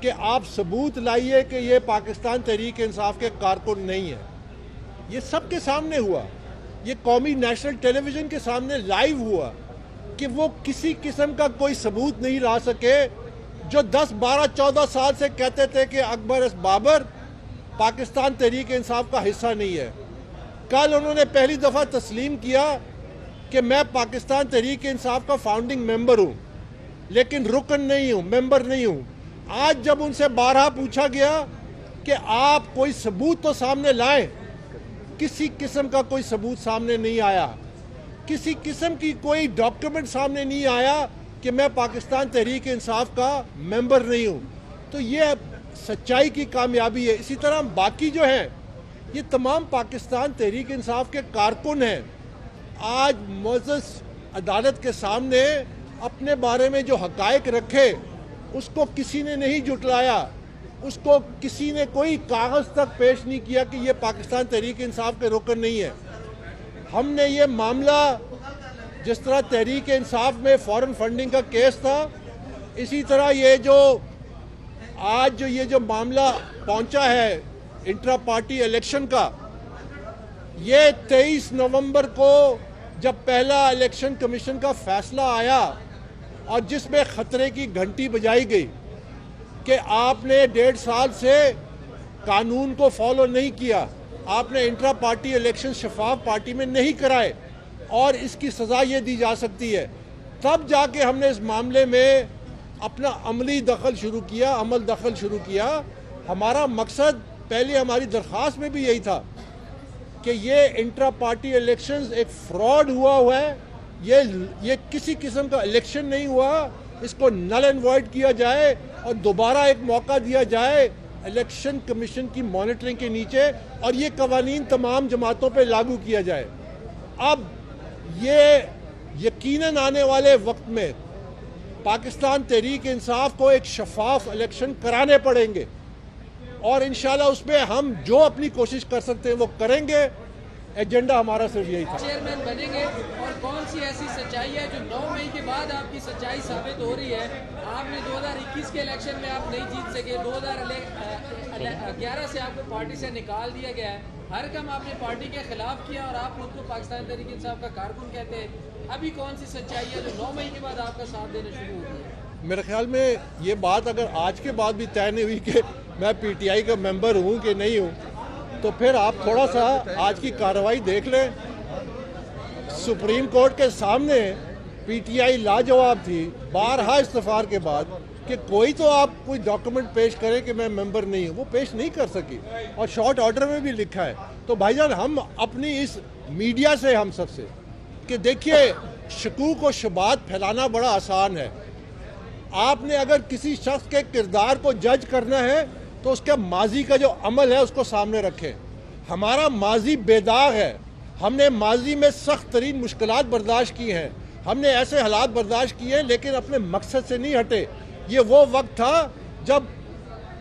کہ آپ ثبوت لائیے کہ یہ پاکستان تحریک انصاف کے کارکن نہیں ہے. یہ سب کے سامنے ہوا, یہ قومی نیشنل ٹیلی ویژن کے سامنے لائیو ہوا کہ وہ کسی قسم کا کوئی ثبوت نہیں لا سکے. جو 10, 12, 14 سال سے کہتے تھے کہ اکبر بابر پاکستان تحریک انصاف کا حصہ نہیں ہے, کل انہوں نے پہلی دفعہ تسلیم کیا کہ میں پاکستان تحریک انصاف کا فاؤنڈنگ ممبر ہوں, لیکن رکن نہیں ہوں, ممبر نہیں ہوں. آج جب ان سے بارہا پوچھا گیا کہ آپ کوئی ثبوت تو سامنے لائیں, کسی قسم کا کوئی ثبوت سامنے نہیں آیا, کسی قسم کی کوئی ڈاکیومنٹ سامنے نہیں آیا کہ میں پاکستان تحریک انصاف کا ممبر نہیں ہوں. تو یہ سچائی کی کامیابی ہے. اسی طرح باقی جو ہیں یہ تمام پاکستان تحریک انصاف کے کارکن ہیں. آج معزز عدالت کے سامنے اپنے بارے میں جو حقائق رکھے اس کو کسی نے نہیں جھٹلایا, اس کو کسی نے کوئی کاغذ تک پیش نہیں کیا کہ یہ پاکستان تحریک انصاف کے رکن نہیں ہے. ہم نے یہ معاملہ جس طرح تحریک انصاف میں فورن فنڈنگ کا کیس تھا, اسی طرح یہ جو آج جو معاملہ پہنچا ہے انٹرا پارٹی الیکشن کا, یہ 23 نومبر کو جب پہلا الیکشن کمیشن کا فیصلہ آیا اور جس میں خطرے کی گھنٹی بجائی گئی کہ آپ نے 1.5 سال سے قانون کو فالو نہیں کیا, آپ نے انٹرا پارٹی الیکشن شفاف پارٹی میں نہیں کرائے اور اس کی سزا یہ دی جا سکتی ہے, تب جا کے ہم نے اس معاملے میں اپنا عمل دخل شروع کیا. ہمارا مقصد پہلے ہماری درخواست میں بھی یہی تھا کہ یہ انٹرا پارٹی الیکشنز ایک فراڈ ہوا ہے, یہ کسی قسم کا الیکشن نہیں ہوا, اس کو نل اینڈ وائڈ کیا جائے اور دوبارہ ایک موقع دیا جائے الیکشن کمیشن کی مانیٹرنگ کے نیچے, اور یہ قوانین تمام جماعتوں پہ لاگو کیا جائے. اب یہ یقیناً آنے والے وقت میں پاکستان تحریک انصاف کو ایک شفاف الیکشن کرانے پڑیں گے, اور انشاءاللہ اس میں ہم جو اپنی کوشش کر سکتے ہیں وہ کریں گے. ایجنڈا ہمارا صرف یہی تھا. چیئرمین بنیں گے, اور کون سی ایسی سچائی ہے جو 9 مئی کے بعد آپ کی سچائی ثابت ہو رہی ہے؟ آپ نے 2021 کے الیکشن میں آپ نہیں جیت سکے, 2011 سے آپ کو پارٹی سے نکال دیا گیا ہے, ہر کام آپ نے پارٹی کے خلاف کیا اور آپ خود کو پاکستان تحریک انصاف کا کارکن کہتے ہیں. ابھی کون سی سچائی ہے جو 9 مئی کے بعد آپ کا ساتھ دینا شروع ہو گئی ہے؟ میرے خیال میں یہ بات اگر آج کے بعد بھی طے نہیں ہوئی کہ میں پی ٹی آئی کا ممبر ہوں کہ نہیں ہوں, تو پھر آپ تھوڑا سا آج کی کارروائی دیکھ لیں. سپریم کورٹ کے سامنے پی ٹی آئی لاجواب تھی بارہا استفار کے بعد کہ کوئی تو آپ کوئی ڈاکیومنٹ پیش کریں کہ میں ممبر نہیں ہوں, وہ پیش نہیں کر سکی, اور شارٹ آرڈر میں بھی لکھا ہے. تو بھائی جان ہم اپنی اس میڈیا سے ہم سب سے کہ دیکھیے شکوک و شبہات پھیلانا بڑا آسان ہے. آپ نے اگر کسی شخص کے کردار کو جج کرنا ہے تو اس کے ماضی کا جو عمل ہے اس کو سامنے رکھیں. ہمارا ماضی بے داغ ہے, ہم نے ماضی میں سخت ترین مشکلات برداشت کی ہیں, ہم نے ایسے حالات برداشت کیے لیکن اپنے مقصد سے نہیں ہٹے. یہ وہ وقت تھا جب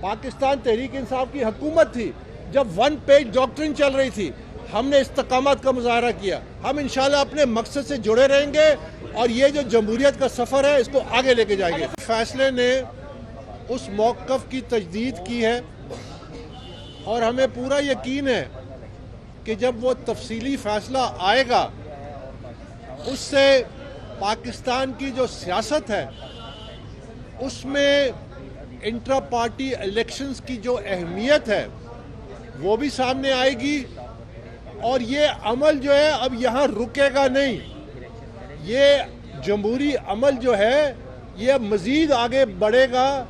پاکستان تحریک انصاف کی حکومت تھی, جب 1 پیج ڈاکٹرن چل رہی تھی, ہم نے استقامت کا مظاہرہ کیا. ہم انشاءاللہ اپنے مقصد سے جڑے رہیں گے اور یہ جو جمہوریت کا سفر ہے اس کو آگے لے کے جائیں گے. فیصلے نے اس موقف کی تجدید کی ہے اور ہمیں پورا یقین ہے کہ جب وہ تفصیلی فیصلہ آئے گا اس سے پاکستان کی جو سیاست ہے اس میں انٹرا پارٹی الیکشنز کی جو اہمیت ہے وہ بھی سامنے آئے گی, اور یہ عمل جو ہے اب یہاں رکے گا نہیں. یہ جمہوری عمل جو ہے یہ مزید آگے بڑھے گا,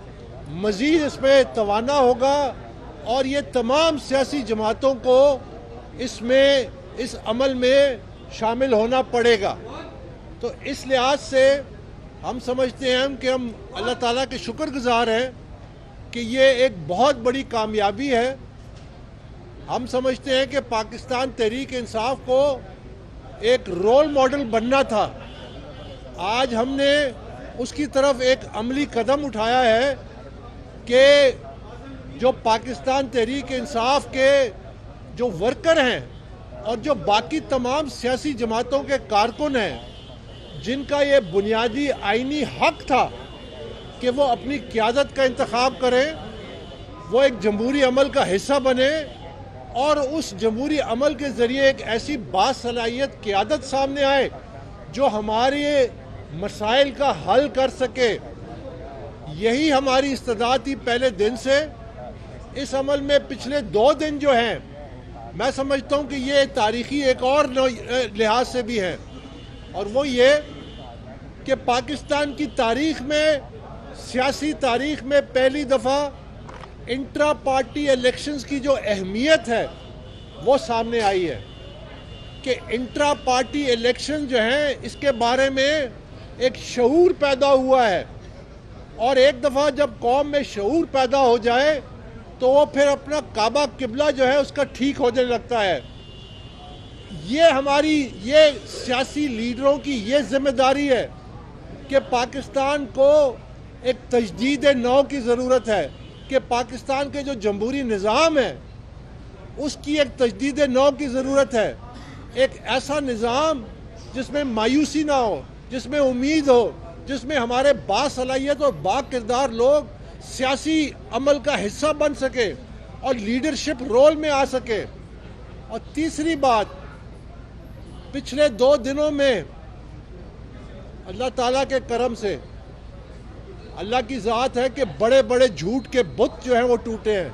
مزید اس میں توانا ہوگا, اور یہ تمام سیاسی جماعتوں کو اس عمل میں شامل ہونا پڑے گا. تو اس لحاظ سے ہم سمجھتے ہیں کہ ہم اللہ تعالیٰ کے شکر گزار ہیں کہ یہ ایک بہت بڑی کامیابی ہے. ہم سمجھتے ہیں کہ پاکستان تحریک انصاف کو ایک رول ماڈل بننا تھا. آج ہم نے اس کی طرف ایک عملی قدم اٹھایا ہے کہ جو پاکستان تحریک انصاف کے جو ورکر ہیں اور جو باقی تمام سیاسی جماعتوں کے کارکن ہیں جن کا یہ بنیادی آئینی حق تھا کہ وہ اپنی قیادت کا انتخاب کریں، وہ ایک جمہوری عمل کا حصہ بنے اور اس جمہوری عمل کے ذریعے ایک ایسی باصلاحیت قیادت سامنے آئے جو ہمارے مسائل کا حل کر سکے۔ یہی ہماری استعداد تھی پہلے دن سے۔ اس عمل میں پچھلے 2 دن جو ہیں میں سمجھتا ہوں کہ یہ تاریخی ایک اور لحاظ سے بھی ہے، اور وہ یہ کہ پاکستان کی تاریخ میں، سیاسی تاریخ میں پہلی دفعہ انٹرا پارٹی الیکشنز کی جو اہمیت ہے وہ سامنے آئی ہے کہ انٹرا پارٹی الیکشن جو ہیں اس کے بارے میں ایک شعور پیدا ہوا ہے، اور ایک دفعہ جب قوم میں شعور پیدا ہو جائے تو وہ پھر اپنا کعبہ قبلہ جو ہے اس کا ٹھیک ہونے لگتا ہے۔ یہ سیاسی لیڈروں کی یہ ذمہ داری ہے کہ پاکستان کو ایک تجدید نو کی ضرورت ہے، کہ پاکستان کے جو جمہوری نظام ہے اس کی ایک تجدید نو کی ضرورت ہے، ایک ایسا نظام جس میں مایوسی نہ ہو، جس میں امید ہو، جس میں ہمارے باصلاحیت اور با کردار لوگ سیاسی عمل کا حصہ بن سکے اور لیڈرشپ رول میں آ سکے۔ اور تیسری بات، پچھلے 2 دنوں میں اللہ تعالیٰ کے کرم سے، اللہ کی ذات ہے کہ بڑے بڑے جھوٹ کے بت جو ہیں وہ ٹوٹے ہیں،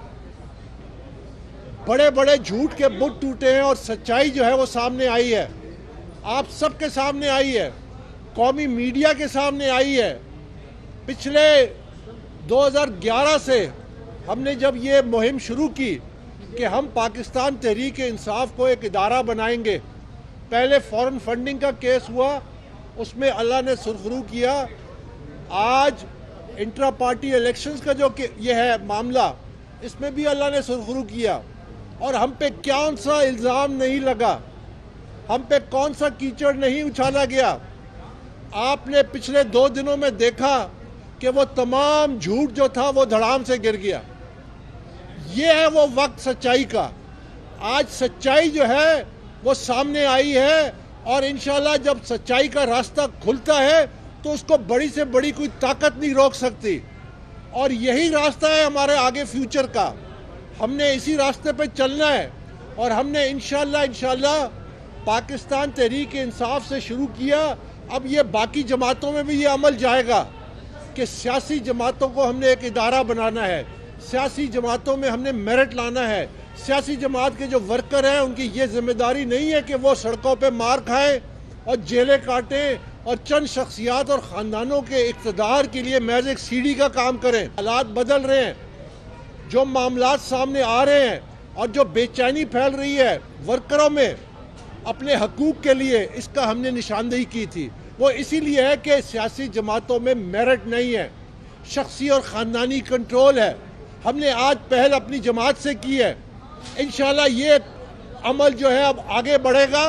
بڑے بڑے جھوٹ کے بت ٹوٹے ہیں اور سچائی جو ہے وہ سامنے آئی ہے، آپ سب کے سامنے آئی ہے، قومی میڈیا کے سامنے آئی ہے۔ پچھلے 2011 سے ہم نے جب یہ مہم شروع کی کہ ہم پاکستان تحریک انصاف کو ایک ادارہ بنائیں گے، پہلے فورن فنڈنگ کا کیس ہوا، اس میں اللہ نے سرخرو کیا، آج انٹرا پارٹی الیکشنز کا جو یہ ہے معاملہ، اس میں بھی اللہ نے سرخرو کیا، اور ہم پہ کون سا الزام نہیں لگا، ہم پہ کون سا کیچڑ نہیں اچھالا گیا۔ آپ نے پچھلے 2 دنوں میں دیکھا کہ وہ تمام جھوٹ جو تھا وہ دھڑام سے گر گیا۔ یہ ہے وہ وقت سچائی کا۔ آج سچائی جو ہے وہ سامنے آئی ہے، اور انشاءاللہ جب سچائی کا راستہ کھلتا ہے تو اس کو بڑی سے بڑی کوئی طاقت نہیں روک سکتی، اور یہی راستہ ہے ہمارے آگے فیوچر کا۔ ہم نے اسی راستے پہ چلنا ہے، اور ہم نے انشاءاللہ پاکستان تحریک انصاف سے شروع کیا، اب یہ باقی جماعتوں میں بھی یہ عمل جائے گا کہ سیاسی جماعتوں کو ہم نے ایک ادارہ بنانا ہے، سیاسی جماعتوں میں ہم نے میرٹ لانا ہے۔ سیاسی جماعت کے جو ورکر ہیں ان کی یہ ذمہ داری نہیں ہے کہ وہ سڑکوں پہ مار کھائیں اور جیلیں کاٹیں اور چند شخصیات اور خاندانوں کے اقتدار کے لیے محض ایک سیڑھی کا کام کریں۔ حالات بدل رہے ہیں، جو معاملات سامنے آ رہے ہیں اور جو بے چینی پھیل رہی ہے ورکروں میں اپنے حقوق کے لیے، اس کا ہم نے نشاندہی کی تھی۔ وہ اسی لیے ہے کہ سیاسی جماعتوں میں میرٹ نہیں ہے، شخصی اور خاندانی کنٹرول ہے۔ ہم نے آج پہل اپنی جماعت سے کی ہے، انشاءاللہ یہ عمل جو ہے اب آگے بڑھے گا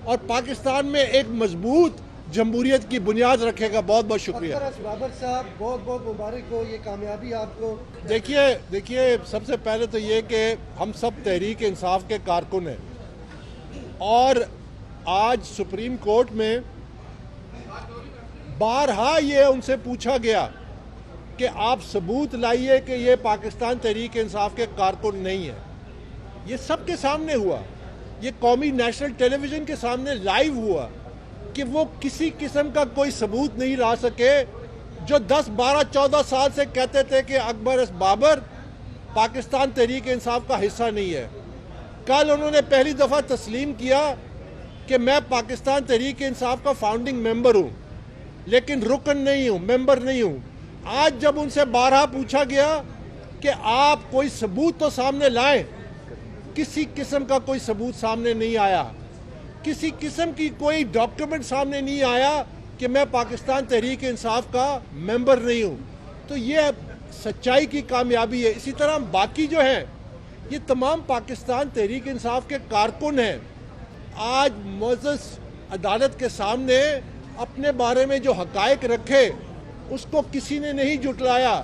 اور پاکستان میں ایک مضبوط جمہوریت کی بنیاد رکھے گا۔ بہت بہت شکریہ۔ بابر صاحب بہت بہت مبارک ہو، یہ کامیابی آپ کو۔ دیکھیے سب سے پہلے تو یہ کہ ہم سب تحریک انصاف کے کارکن ہیں، اور آج سپریم کورٹ میں بارہا یہ ان سے پوچھا گیا کہ آپ ثبوت لائیے کہ یہ پاکستان تحریک انصاف کے کارکن نہیں ہے۔ یہ سب کے سامنے ہوا، یہ قومی نیشنل ٹیلی ویژن کے سامنے لائیو ہوا کہ وہ کسی قسم کا کوئی ثبوت نہیں لا سکے، جو 10 12 14 سال سے کہتے تھے کہ اکبر ایس بابر پاکستان تحریک انصاف کا حصہ نہیں ہے۔ کل انہوں نے پہلی دفعہ تسلیم کیا کہ میں پاکستان تحریک انصاف کا فاؤنڈنگ ممبر ہوں، لیکن رکن نہیں ہوں، ممبر نہیں ہوں۔ آج جب ان سے بارہا پوچھا گیا کہ آپ کوئی ثبوت تو سامنے لائیں، کسی قسم کا کوئی ثبوت سامنے نہیں آیا، کسی قسم کی کوئی ڈاکیومنٹ سامنے نہیں آیا کہ میں پاکستان تحریک انصاف کا ممبر نہیں ہوں۔ تو یہ سچائی کی کامیابی ہے۔ اسی طرح باقی جو ہیں یہ تمام پاکستان تحریک انصاف کے کارکن ہیں، آج معزز عدالت کے سامنے اپنے بارے میں جو حقائق رکھے اس کو کسی نے نہیں جھٹلایا،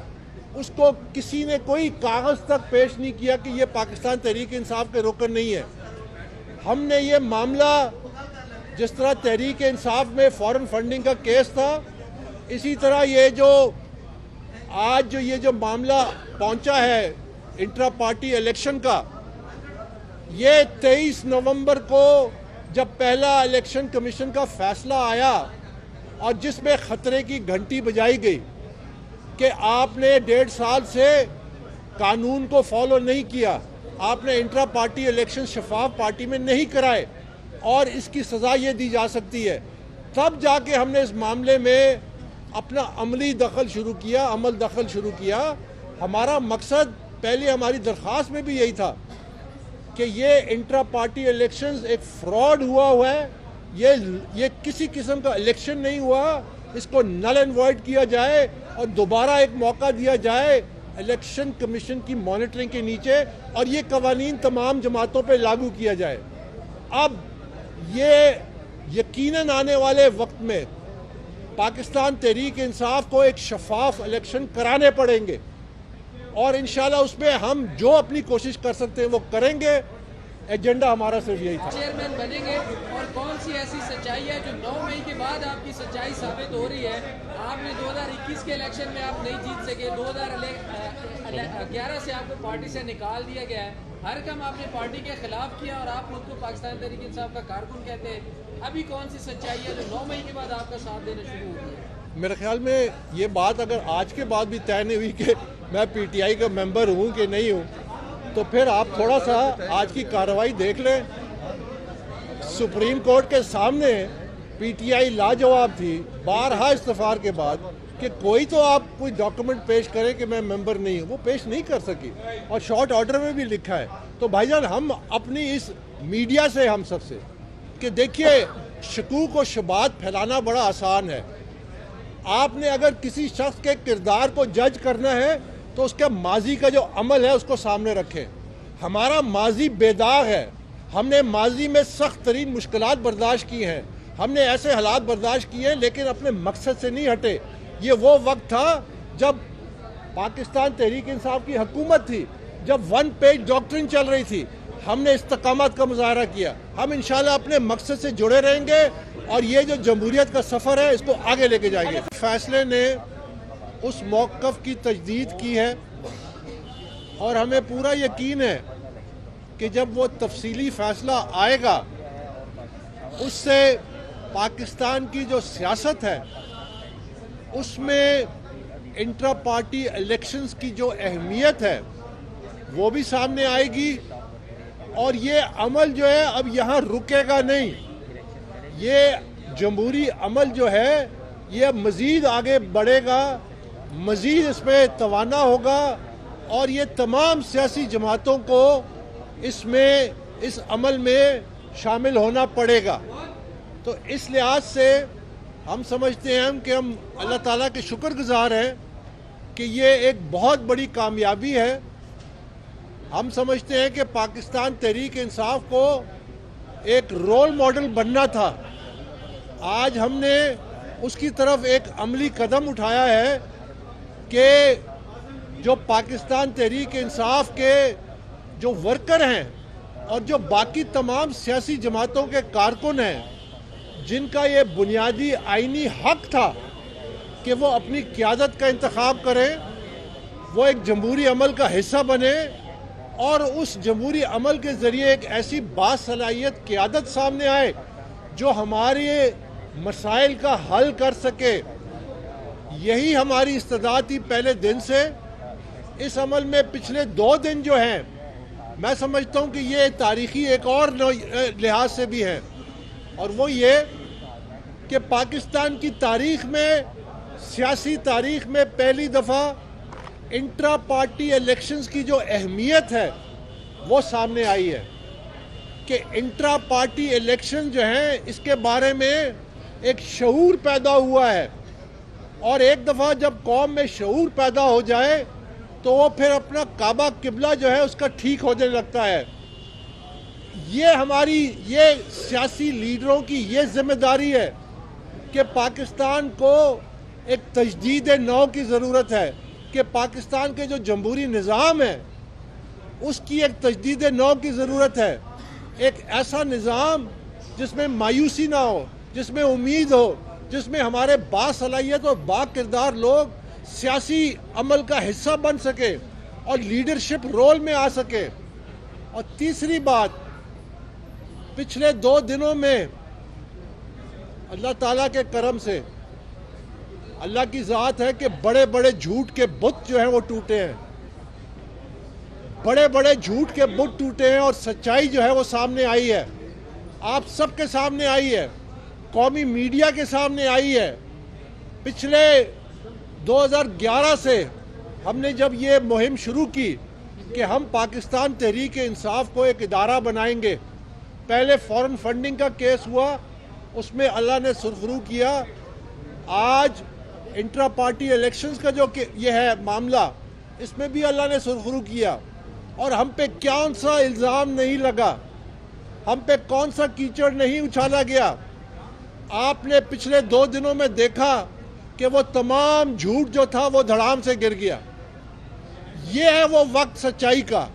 اس کو کسی نے کوئی کاغذ تک پیش نہیں کیا کہ یہ پاکستان تحریک انصاف کے رکن نہیں ہے۔ ہم نے یہ معاملہ جس طرح تحریک انصاف میں فورن فنڈنگ کا کیس تھا، اسی طرح یہ جو آج جو یہ جو معاملہ پہنچا ہے انٹرا پارٹی الیکشن کا، یہ 23 نومبر کو جب پہلا الیکشن کمیشن کا فیصلہ آیا اور جس میں خطرے کی گھنٹی بجائی گئی کہ آپ نے 1.5 سال سے قانون کو فالو نہیں کیا، آپ نے انٹرا پارٹی الیکشن شفاف پارٹی میں نہیں کرائے اور اس کی سزا یہ دی جا سکتی ہے، تب جا کے ہم نے اس معاملے میں اپنا عمل دخل شروع کیا۔ ہمارا مقصد پہلے ہماری درخواست میں بھی یہی تھا کہ یہ انٹرا پارٹی الیکشنز ایک فراڈ ہوا ہے، یہ کسی قسم کا الیکشن نہیں ہوا، اس کو نل اینڈ وائڈ کیا جائے اور دوبارہ ایک موقع دیا جائے الیکشن کمیشن کی مانیٹرنگ کے نیچے، اور یہ قوانین تمام جماعتوں پہ لاگو کیا جائے۔ اب یہ یقیناً آنے والے وقت میں پاکستان تحریک انصاف کو ایک شفاف الیکشن کرانے پڑیں گے، اور انشاءاللہ اس میں ہم جو اپنی کوشش کر سکتے ہیں وہ کریں گے۔ ایجنڈا ہمارا صرف یہی تھا۔ چیئرمین بنیں گے، اور کون سی ایسی سچائی ہے جو 9 مئی کے بعد آپ کی سچائی ثابت ہو رہی ہے؟ آپ نے 2021 کے الیکشن میں آپ نہیں جیت سکے، 2011 سے آپ کو پارٹی سے نکال دیا گیا ہے، ہر کام آپ نے پارٹی کے خلاف کیا اور آپ خود کو پاکستان تحریک انصاف کا کارکن کہتے ہیں۔ ابھی کون سی سچائی ہے جو 9 مئی کے بعد آپ کا ساتھ دینا شروع ہو گیا؟ میرے خیال میں یہ بات اگر آج کے بعد بھی طے نہیں ہوئی کہ میں پی ٹی آئی کا ممبر ہوں کہ نہیں ہوں، تو پھر آپ تھوڑا سا آج کی کارروائی دیکھ لیں۔ سپریم کورٹ کے سامنے پی ٹی آئی لاجواب تھی بارہا استفار کے بعد کہ کوئی تو آپ کوئی ڈاکومنٹ پیش کرے کہ میں ممبر نہیں ہوں، وہ پیش نہیں کر سکی، اور شارٹ آرڈر میں بھی لکھا ہے۔ تو بھائی جان، ہم اپنی اس میڈیا سے ہم سب سے کہ دیکھیے، شکوک و شبہات پھیلانا بڑا آسان ہے۔ آپ نے اگر کسی شخص کے کردار کو جج کرنا ہے تو اس کے ماضی کا جو عمل ہے اس کو سامنے رکھیں۔ ہمارا ماضی بے داغ ہے، ہم نے ماضی میں سخت ترین مشکلات برداشت کی ہیں، ہم نے ایسے حالات برداشت کیے، لیکن اپنے مقصد سے نہیں ہٹے۔ یہ وہ وقت تھا جب پاکستان تحریک انصاف کی حکومت تھی، جب 1 پیج ڈاکٹرن چل رہی تھی، ہم نے استقامت کا مظاہرہ کیا۔ ہم انشاءاللہ اپنے مقصد سے جڑے رہیں گے اور یہ جو جمہوریت کا سفر ہے اس کو آگے لے کے جائیں گے۔ فیصلے نے اس موقف کی تجدید کی ہے، اور ہمیں پورا یقین ہے کہ جب وہ تفصیلی فیصلہ آئے گا اس سے پاکستان کی جو سیاست ہے اس میں انٹرا پارٹی الیکشنز کی جو اہمیت ہے وہ بھی سامنے آئے گی، اور یہ عمل جو ہے اب یہاں رکے گا نہیں۔ یہ جمہوری عمل جو ہے یہ مزید آگے بڑھے گا، مزید اس میں توانا ہوگا، اور یہ تمام سیاسی جماعتوں کو اس عمل میں شامل ہونا پڑے گا۔ تو اس لحاظ سے ہم سمجھتے ہیں کہ ہم اللہ تعالیٰ کے شکر گزار ہیں کہ یہ ایک بہت بڑی کامیابی ہے۔ ہم سمجھتے ہیں کہ پاکستان تحریک انصاف کو ایک رول ماڈل بننا تھا، آج ہم نے اس کی طرف ایک عملی قدم اٹھایا ہے کہ جو پاکستان تحریک انصاف کے جو ورکر ہیں اور جو باقی تمام سیاسی جماعتوں کے کارکن ہیں، جن کا یہ بنیادی آئینی حق تھا کہ وہ اپنی قیادت کا انتخاب کریں، وہ ایک جمہوری عمل کا حصہ بنے اور اس جمہوری عمل کے ذریعے ایک ایسی باصلاحیت قیادت سامنے آئے جو ہمارے مسائل کا حل کر سکے۔ یہی ہماری استعداد تھی پہلے دن سے۔ اس عمل میں پچھلے 2 دن جو ہیں، میں سمجھتا ہوں کہ یہ تاریخی ایک اور لحاظ سے بھی ہے، اور وہ یہ کہ پاکستان کی تاریخ میں، سیاسی تاریخ میں پہلی دفعہ انٹرا پارٹی الیکشنز کی جو اہمیت ہے وہ سامنے آئی ہے کہ انٹرا پارٹی الیکشن جو ہیں اس کے بارے میں ایک شعور پیدا ہوا ہے، اور ایک دفعہ جب قوم میں شعور پیدا ہو جائے تو وہ پھر اپنا کعبہ قبلہ جو ہے اس کا ٹھیک ہونے لگتا ہے۔ یہ سیاسی لیڈروں کی یہ ذمہ داری ہے کہ پاکستان کو ایک تجدید نو کی ضرورت ہے، کہ پاکستان کے جو جمہوری نظام ہے اس کی ایک تجدید نو کی ضرورت ہے، ایک ایسا نظام جس میں مایوسی نہ ہو، جس میں امید ہو، جس میں ہمارے باصلاحیت اور با کردار لوگ سیاسی عمل کا حصہ بن سکے اور لیڈرشپ رول میں آ سکے۔ اور تیسری بات، پچھلے 2 دنوں میں اللہ تعالیٰ کے کرم سے، اللہ کی ذات ہے کہ بڑے بڑے جھوٹ کے بت جو ہیں وہ ٹوٹے ہیں، بڑے بڑے جھوٹ کے بت ٹوٹے ہیں اور سچائی جو ہے وہ سامنے آئی ہے، آپ سب کے سامنے آئی ہے، قومی میڈیا کے سامنے آئی ہے۔ پچھلے 2011 سے ہم نے جب یہ مہم شروع کی کہ ہم پاکستان تحریک انصاف کو ایک ادارہ بنائیں گے، پہلے فورن فنڈنگ کا کیس ہوا، اس میں اللہ نے سرخرو کیا۔ آج انٹرا پارٹی الیکشنز کا جو یہ ہے معاملہ، اس میں بھی اللہ نے سرخرو کیا، اور ہم پہ کون سا الزام نہیں لگا، ہم پہ کون سا کیچڑ نہیں اچھالا گیا۔ آپ نے پچھلے 2 دنوں میں دیکھا کہ وہ تمام جھوٹ جو تھا وہ دھڑام سے گر گیا۔ یہ ہے وہ وقت سچائی کا۔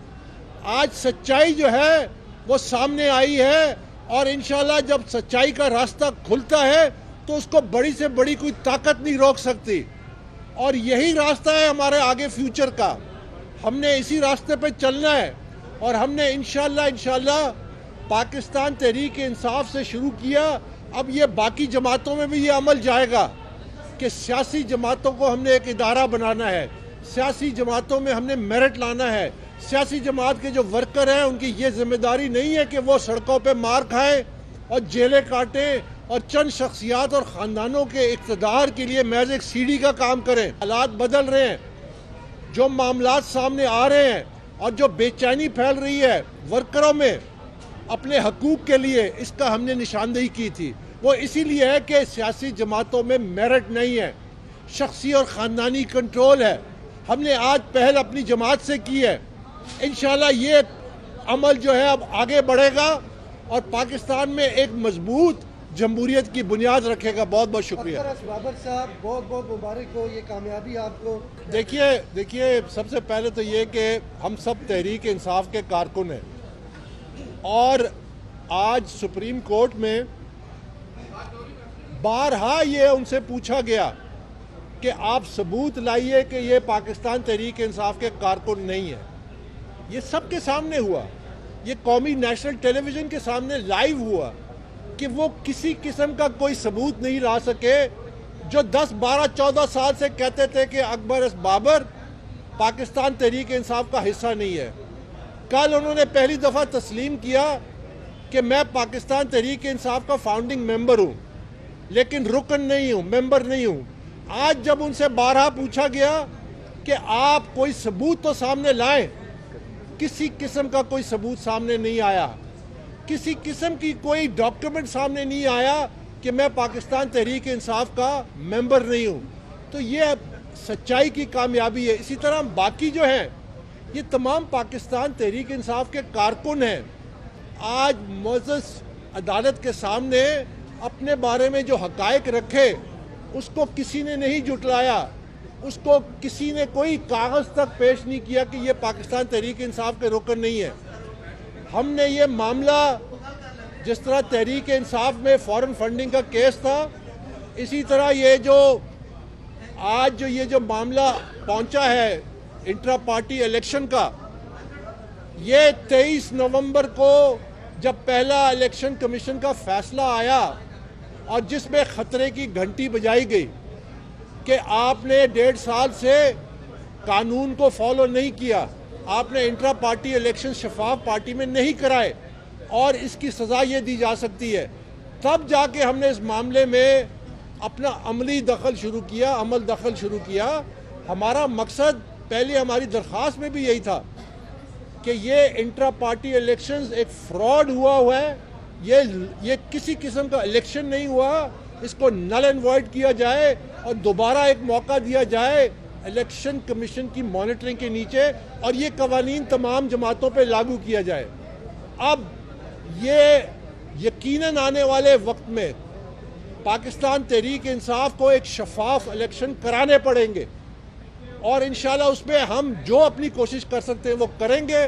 آج سچائی جو ہے وہ سامنے آئی ہے، اور انشاءاللہ جب سچائی کا راستہ کھلتا ہے تو اس کو بڑی سے بڑی کوئی طاقت نہیں روک سکتی، اور یہی راستہ ہے ہمارے آگے فیوچر کا۔ ہم نے اسی راستے پہ چلنا ہے، اور ہم نے انشاءاللہ پاکستان تحریک انصاف سے شروع کیا، اب یہ باقی جماعتوں میں بھی یہ عمل جائے گا کہ سیاسی جماعتوں کو ہم نے ایک ادارہ بنانا ہے، سیاسی جماعتوں میں ہم نے میرٹ لانا ہے۔ سیاسی جماعت کے جو ورکر ہیں ان کی یہ ذمہ داری نہیں ہے کہ وہ سڑکوں پہ مار کھائیں اور جیلیں کاٹیں اور چند شخصیات اور خاندانوں کے اقتدار کے لیے محض ایک سیڑھی کا کام کریں۔ حالات بدل رہے ہیں، جو معاملات سامنے آ رہے ہیں اور جو بے چینی پھیل رہی ہے ورکروں میں اپنے حقوق کے لیے، اس کا ہم نے نشاندہی کی تھی۔ وہ اسی لیے ہے کہ سیاسی جماعتوں میں میرٹ نہیں ہے، شخصی اور خاندانی کنٹرول ہے۔ ہم نے آج پہل اپنی جماعت سے کی ہے، انشاءاللہ یہ عمل جو ہے اب آگے بڑھے گا اور پاکستان میں ایک مضبوط جمہوریت کی بنیاد رکھے گا۔ بہت بہت شکریہ۔ بابر صاحب بہت بہت مبارک ہو، یہ کامیابی آپ کو۔ دیکھیے سب سے پہلے تو یہ کہ ہم سب تحریک انصاف کے کارکن ہیں، اور آج سپریم کورٹ میں بارہا یہ ان سے پوچھا گیا کہ آپ ثبوت لائیے کہ یہ پاکستان تحریک انصاف کے کارکن نہیں ہے۔ یہ سب کے سامنے ہوا، یہ قومی نیشنل ٹیلی ویژن کے سامنے لائیو ہوا کہ وہ کسی قسم کا کوئی ثبوت نہیں لا سکے، جو 10 12 14 سال سے کہتے تھے کہ اکبر اس بابر پاکستان تحریک انصاف کا حصہ نہیں ہے۔ کل انہوں نے پہلی دفعہ تسلیم کیا کہ میں پاکستان تحریک انصاف کا فاؤنڈنگ ممبر ہوں، لیکن رکن نہیں ہوں، ممبر نہیں ہوں۔ آج جب ان سے بارہا پوچھا گیا کہ آپ کوئی ثبوت تو سامنے لائیں، کسی قسم کا کوئی ثبوت سامنے نہیں آیا، کسی قسم کی کوئی ڈاکیومنٹ سامنے نہیں آیا کہ میں پاکستان تحریک انصاف کا ممبر نہیں ہوں۔ تو یہ سچائی کی کامیابی ہے۔ اسی طرح باقی جو ہیں یہ تمام پاکستان تحریک انصاف کے کارکن ہیں، آج معزز عدالت کے سامنے اپنے بارے میں جو حقائق رکھے اس کو کسی نے نہیں جھٹلایا، اس کو کسی نے کوئی کاغذ تک پیش نہیں کیا کہ یہ پاکستان تحریک انصاف کے رکن نہیں ہے۔ ہم نے یہ معاملہ جس طرح تحریک انصاف میں فورن فنڈنگ کا کیس تھا، اسی طرح یہ جو آج جو معاملہ پہنچا ہے انٹرا پارٹی الیکشن کا، یہ 23 نومبر کو جب پہلا الیکشن کمیشن کا فیصلہ آیا اور جس میں خطرے کی گھنٹی بجائی گئی کہ آپ نے 1.5 سال سے قانون کو فالو نہیں کیا، آپ نے انٹرا پارٹی الیکشن شفاف پارٹی میں نہیں کرائے اور اس کی سزا یہ دی جا سکتی ہے، تب جا کے ہم نے اس معاملے میں اپنا عمل دخل شروع کیا۔ ہمارا مقصد پہلے ہماری درخواست میں بھی یہی تھا کہ یہ انٹرا پارٹی الیکشنز ایک فراڈ ہوا ہے، یہ کسی قسم کا الیکشن نہیں ہوا، اس کو نل اینڈ وائڈ کیا جائے اور دوبارہ ایک موقع دیا جائے الیکشن کمیشن کی مانیٹرنگ کے نیچے، اور یہ قوانین تمام جماعتوں پہ لاگو کیا جائے۔ اب یہ یقیناً آنے والے وقت میں پاکستان تحریک انصاف کو ایک شفاف الیکشن کرانے پڑیں گے، اور انشاءاللہ اس میں ہم جو اپنی کوشش کر سکتے ہیں وہ کریں گے۔